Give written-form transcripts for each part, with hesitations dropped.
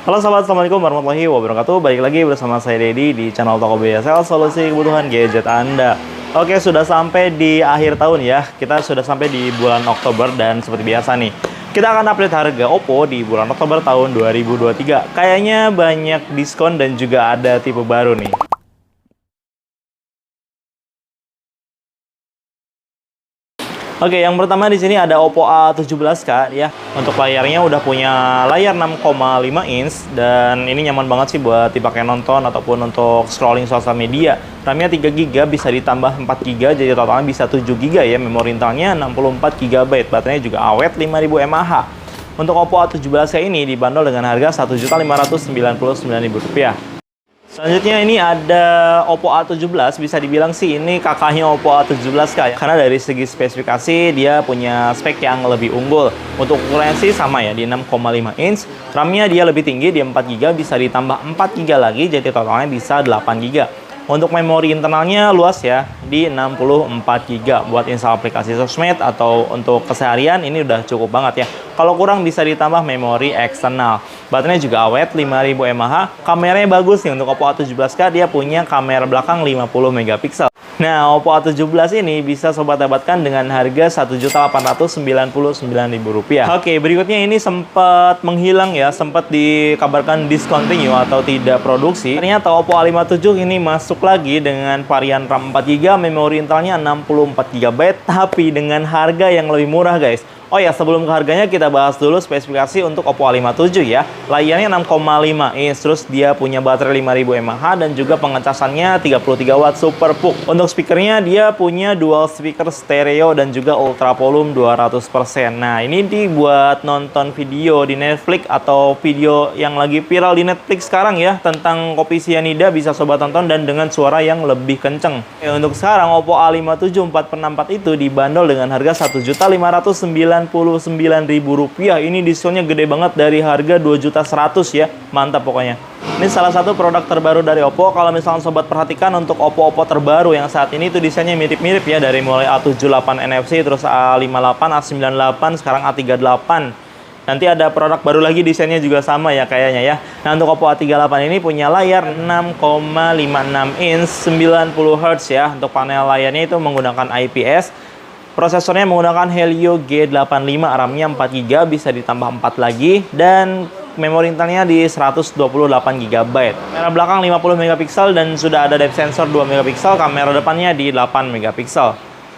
Halo sahabat, assalamualaikum warahmatullahi wabarakatuh. Balik lagi bersama saya Dedi di channel Tokopedia Sales, solusi kebutuhan gadget Anda. Oke, sudah sampai di akhir tahun ya. Kita sudah sampai di bulan Oktober dan seperti biasa nih, kita akan update harga Oppo di bulan Oktober tahun 2023. Kayaknya banyak diskon dan juga ada tipe baru nih. Oke, yang pertama di sini ada Oppo A17K ya. Untuk layarnya udah punya layar 6,5 inch dan ini nyaman banget sih buat dipakai nonton ataupun untuk scrolling sosial media. RAM-nya 3GB bisa ditambah 4GB jadi totalnya bisa 7GB ya. Memori internalnya 64GB. Baterainya juga awet 5000 mAh. Untuk Oppo A17K ini dibanderol dengan harga Rp1.599.000. Selanjutnya ini ada Oppo A17, bisa dibilang sih ini kakaknya Oppo A17K ya. Karena dari segi spesifikasi dia punya spek yang lebih unggul. Untuk ukurannya sih sama ya, di 6,5 inch. RAM-nya dia lebih tinggi di 4GB, bisa ditambah 4GB lagi jadi totalnya bisa 8GB. Untuk memori internalnya luas ya, di 64GB. Buat install aplikasi sosmed atau untuk keseharian ini udah cukup banget ya. Kalau kurang bisa ditambah memori eksternal. Baterainya juga awet 5000 mAh. Kameranya bagus nih, untuk Oppo A17K dia punya kamera belakang 50 MP. Nah, Oppo A17 ini bisa sobat dapatkan dengan harga Rp1.899.000. Oke, berikutnya ini sempat menghilang ya, sempat dikabarkan discontinue atau tidak produksi. Ternyata Oppo A57 ini masuk lagi dengan varian RAM 4GB, memori internalnya 64GB, tapi dengan harga yang lebih murah guys. Oh ya, sebelum ke harganya kita bahas dulu spesifikasi untuk Oppo A57 ya. Layarnya 6,5 inch, terus dia punya baterai 5000 mAh dan juga pengecasannya 33W Super PUC. Untuk speakernya dia punya dual speaker stereo dan juga ultra volume 200%. Nah, ini dibuat nonton video di Netflix atau video yang lagi viral di Netflix sekarang ya, tentang kopi sianida bisa sobat tonton dan dengan suara yang lebih kenceng. Untuk sekarang Oppo A57 4x4 itu dibanderol dengan harga Rp1.599.000. Ini diskonnya gede banget dari harga Rp2.100.000 ya. Mantap pokoknya. Ini salah satu produk terbaru dari Oppo. Kalau misalnya sobat perhatikan untuk Oppo terbaru yang saat ini itu desainnya mirip-mirip ya, dari mulai A78 NFC, terus A58, A98, sekarang A38. Nanti ada produk baru lagi desainnya juga sama ya kayaknya ya. Nah, untuk Oppo A38 ini punya layar 6,56 inch 90Hz ya. Untuk panel layarnya itu menggunakan IPS. Prosesornya menggunakan Helio G85, RAM-nya 4GB, bisa ditambah 4 lagi, dan memori internalnya di 128GB. Kamera belakang 50 MP dan sudah ada depth sensor 2 MP, kamera depannya di 8 MP.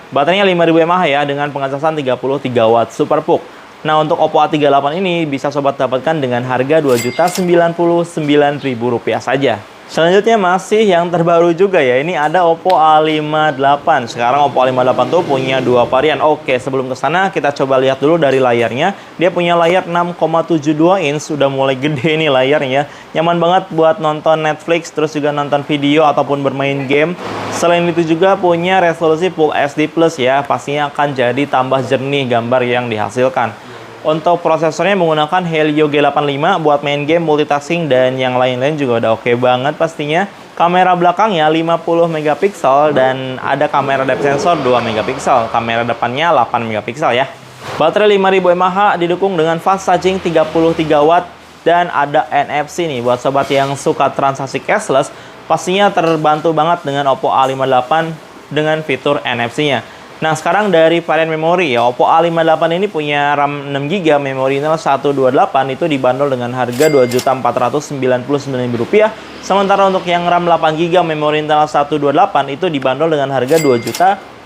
Baterainya 5000 mAh ya, dengan pengecasan 33W Super PUC. Nah, untuk Oppo A38 ini bisa sobat dapatkan dengan harga Rp2.099.000 saja. Selanjutnya masih yang terbaru juga ya, ini ada Oppo A58. Sekarang Oppo A58 tuh punya dua varian. Oke, sebelum ke sana kita coba lihat dulu dari layarnya. Dia punya layar 6,72 inch, sudah mulai gede nih layarnya. Nyaman banget buat nonton Netflix, terus juga nonton video ataupun bermain game. Selain itu juga punya resolusi Full HD Plus ya, pastinya akan jadi tambah jernih gambar yang dihasilkan. Untuk prosesornya menggunakan Helio G85 buat main game, multitasking, dan yang lain-lain juga udah oke banget pastinya. Kamera belakangnya 50 MP dan ada kamera depth sensor 2 MP. Kamera depannya 8 MP ya. Baterai 5000 mAh didukung dengan fast charging 33W dan ada NFC nih buat sobat yang suka transaksi cashless. Pastinya terbantu banget dengan Oppo A58 dengan fitur NFC-nya. Nah, sekarang dari varian memori ya, Oppo A58 ini punya RAM 6GB, memori internal 128, itu dibanderol dengan harga Rp2.499.000. Sementara untuk yang RAM 8GB, memori internal 128 itu dibanderol dengan harga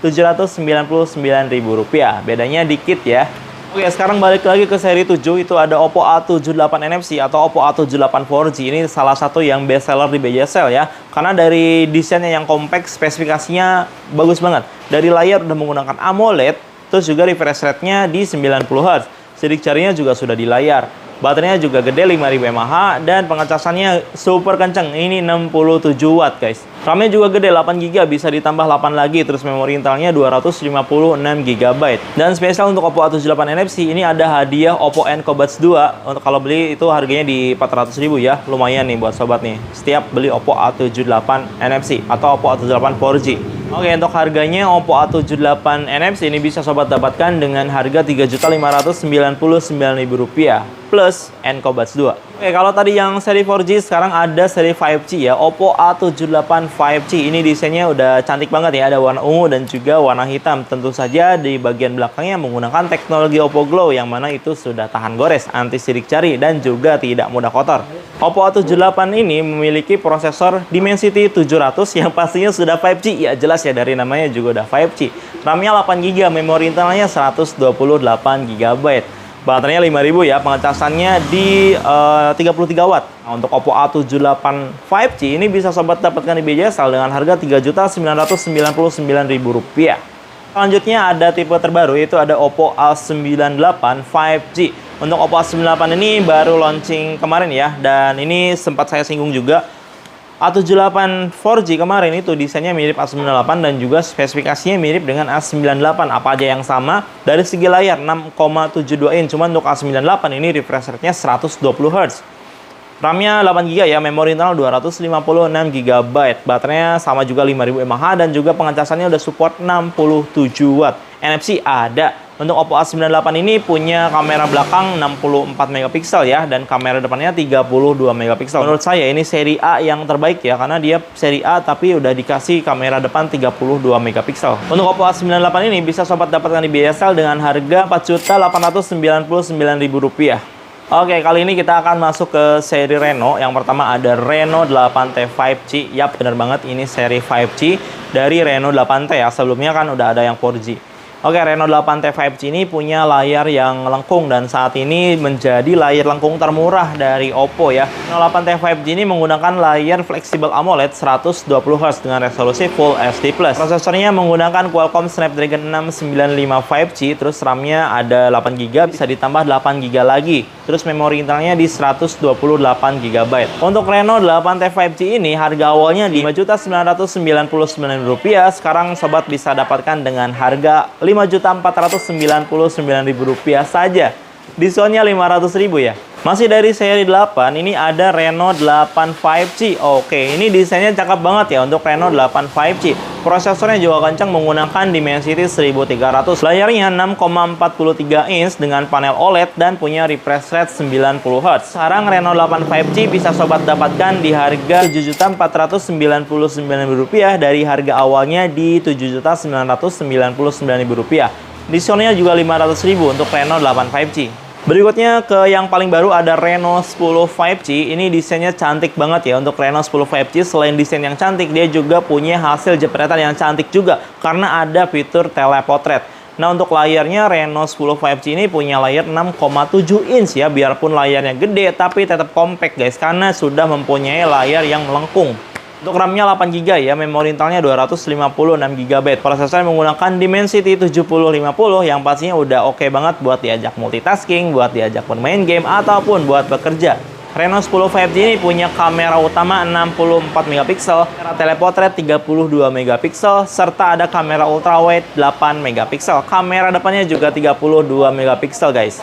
Rp2.799.000. Bedanya dikit ya. Oke, sekarang balik lagi ke seri 7, itu ada Oppo A78 NFC atau Oppo A78 4G. Ini salah satu yang best seller di BJSL ya. Karena dari desainnya yang compact, spesifikasinya bagus banget. Dari layar udah menggunakan AMOLED, terus juga refresh rate-nya di 90Hz. Sidik jarinya juga sudah di layar. Baterainya juga gede 5000 mAh dan pengecasannya super kenceng. Ini 67W guys. RAM-nya juga gede 8GB, bisa ditambah 8 lagi, terus memori internalnya 256GB. Dan spesial untuk Oppo A78 NFC ini ada hadiah Oppo Enco Buds 2. Untuk kalau beli itu harganya di 400.000 ya. Lumayan nih buat sobat nih. Setiap beli Oppo A78 NFC atau Oppo A78 4G. Oke, untuk harganya Oppo A78 NFC ini bisa sobat dapatkan dengan harga Rp3.599.000 plus Encobuds 2. Oke, kalau tadi yang seri 4G, sekarang ada seri 5G ya. Oppo A78 5G ini desainnya udah cantik banget ya. Ada warna ungu dan juga warna hitam. Tentu saja di bagian belakangnya menggunakan teknologi Oppo Glow yang mana itu sudah tahan gores, anti sidik jari dan juga tidak mudah kotor. Oppo A78 ini memiliki prosesor Dimensity 700 yang pastinya sudah 5G. Ya jelas ya, dari namanya juga udah 5G. RAM-nya 8GB, memori internalnya 128GB. Baterainya 5000 ya, pengecasannya di 33 watt. Nah, untuk Oppo A78 5G ini bisa sobat dapatkan di BJSL dengan harga Rp3.999.000. Selanjutnya ada tipe terbaru, yaitu ada Oppo A98 5G. Untuk Oppo A98 ini baru launching kemarin ya, dan ini sempat saya singgung juga. A78 4G kemarin itu desainnya mirip A98 dan juga spesifikasinya mirip dengan A98. Apa aja yang sama? Dari segi layar 6,72 inch, cuman untuk A98 ini refresh rate-nya 120 Hz. RAM-nya 8GB ya, memori internal 256GB. Baterainya sama juga 5000 mAh dan juga pengecasannya udah support 67 watt. NFC ada. Untuk Oppo A98 ini punya kamera belakang 64 megapiksel ya, dan kamera depannya 32 megapiksel. Menurut saya ini seri A yang terbaik ya, karena dia seri A tapi udah dikasih kamera depan 32 megapiksel. Untuk Oppo A98 ini bisa sobat dapatkan di BSL dengan harga Rp4.899.000. Oke, kali ini kita akan masuk ke seri Reno. Yang pertama ada Reno 8T 5G. Yap, bener banget, ini seri 5G dari Reno 8T ya. Sebelumnya kan udah ada yang 4G. Oke, Reno 8T 5G ini punya layar yang lengkung dan saat ini menjadi layar lengkung termurah dari Oppo ya. Reno 8T 5G ini menggunakan layar fleksibel AMOLED 120Hz dengan resolusi Full HD+. Prosesornya menggunakan Qualcomm Snapdragon 695 5G, terus RAM-nya ada 8GB, bisa ditambah 8GB lagi. Terus memori internalnya di 128GB. Untuk Reno 8T 5G ini harga awalnya di Rp5.999.000. Sekarang sobat bisa dapatkan dengan harga Rp5.499.000 saja. Diskonnya Rp500.000 ya. Masih dari seri 8, ini ada Reno 8 5G. Oke, ini desainnya cakep banget ya untuk Reno 8 5G. Prosesornya juga kencang menggunakan Dimensity 1300. Layarnya 6,43 inch dengan panel OLED dan punya refresh rate 90 Hz. Sekarang Reno 8 5G bisa sobat dapatkan di harga Rp7.499.000 dari harga awalnya di Rp7.999.000. Diskonnya juga Rp500.000 untuk Reno 8 5G. Berikutnya ke yang paling baru ada Reno 10 5G. Ini desainnya cantik banget ya untuk Reno 10 5G. Selain desain yang cantik, dia juga punya hasil jepretan yang cantik juga karena ada fitur telepotret. Nah, untuk layarnya Reno 10 5G ini punya layar 6,7 inch ya. Biarpun layarnya gede tapi tetap compact guys, karena sudah mempunyai layar yang melengkung. Untuk RAM-nya 8GB ya, memori internalnya 256GB. Prosesor menggunakan Dimensity 7050 yang pastinya udah oke banget buat diajak multitasking, buat diajak bermain game, ataupun buat bekerja. Reno 10 5G ini punya kamera utama 64 megapiksel, kamera telepotret 32 megapiksel, serta ada kamera ultrawide 8 megapiksel. Kamera depannya juga 32 megapiksel guys.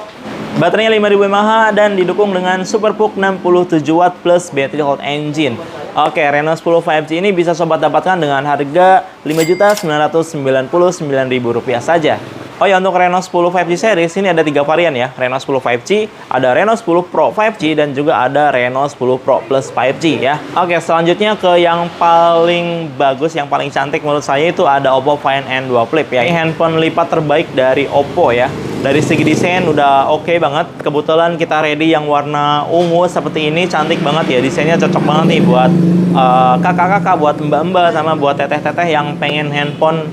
Baterainya 5000 mAh dan didukung dengan SuperPUK 67 watt plus battery hold engine. Oke, Reno 10 5G ini bisa sobat dapatkan dengan harga Rp5.999.000 saja. Oh ya, untuk Reno 10 5G series ini ada 3 varian ya. Reno 10 5G, ada Reno 10 Pro 5G, dan juga ada Reno 10 Pro Plus 5G ya. Oke, selanjutnya ke yang paling bagus, yang paling cantik menurut saya itu ada Oppo Find N2 Flip ya. Ini handphone lipat terbaik dari Oppo ya. Dari segi desain udah oke banget. Kebetulan kita ready yang warna ungu seperti ini, cantik banget ya. Desainnya cocok banget nih buat kakak-kakak, buat mbak-mbak, sama buat teteh-teteh yang pengen handphone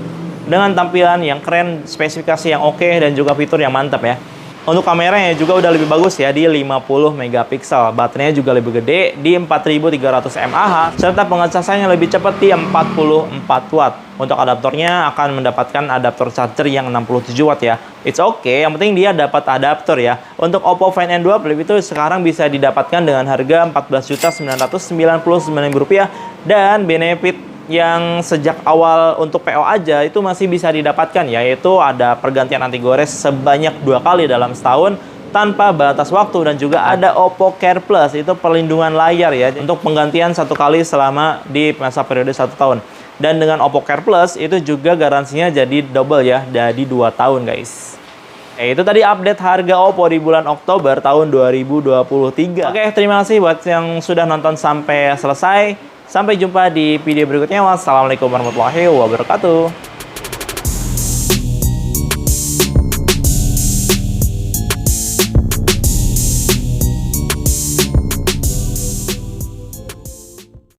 dengan tampilan yang keren, spesifikasi yang oke, dan juga fitur yang mantap ya. Untuk kameranya juga udah lebih bagus ya, di 50 megapiksel. Baterainya juga lebih gede di 4300 mAh, serta pengecasannya lebih cepat di 44 watt. Untuk adaptornya akan mendapatkan adaptor charger yang 67 watt ya. It's okay, yang penting dia dapat adaptor ya. Untuk Oppo Find N2 Flip itu sekarang bisa didapatkan dengan harga Rp14.999.000 dan benefit yang sejak awal untuk PO aja itu masih bisa didapatkan, yaitu ada pergantian anti gores sebanyak 2 kali dalam setahun tanpa batas waktu, dan juga ada Oppo Care Plus, itu perlindungan layar ya untuk penggantian 1 kali selama di masa periode 1 tahun. Dan dengan Oppo Care Plus itu juga garansinya jadi double ya, jadi 2 tahun guys. Itu tadi update harga Oppo di bulan Oktober tahun 2023. Oke, terima kasih buat yang sudah nonton sampai selesai. Sampai jumpa di video berikutnya. Wassalamualaikum warahmatullahi wabarakatuh.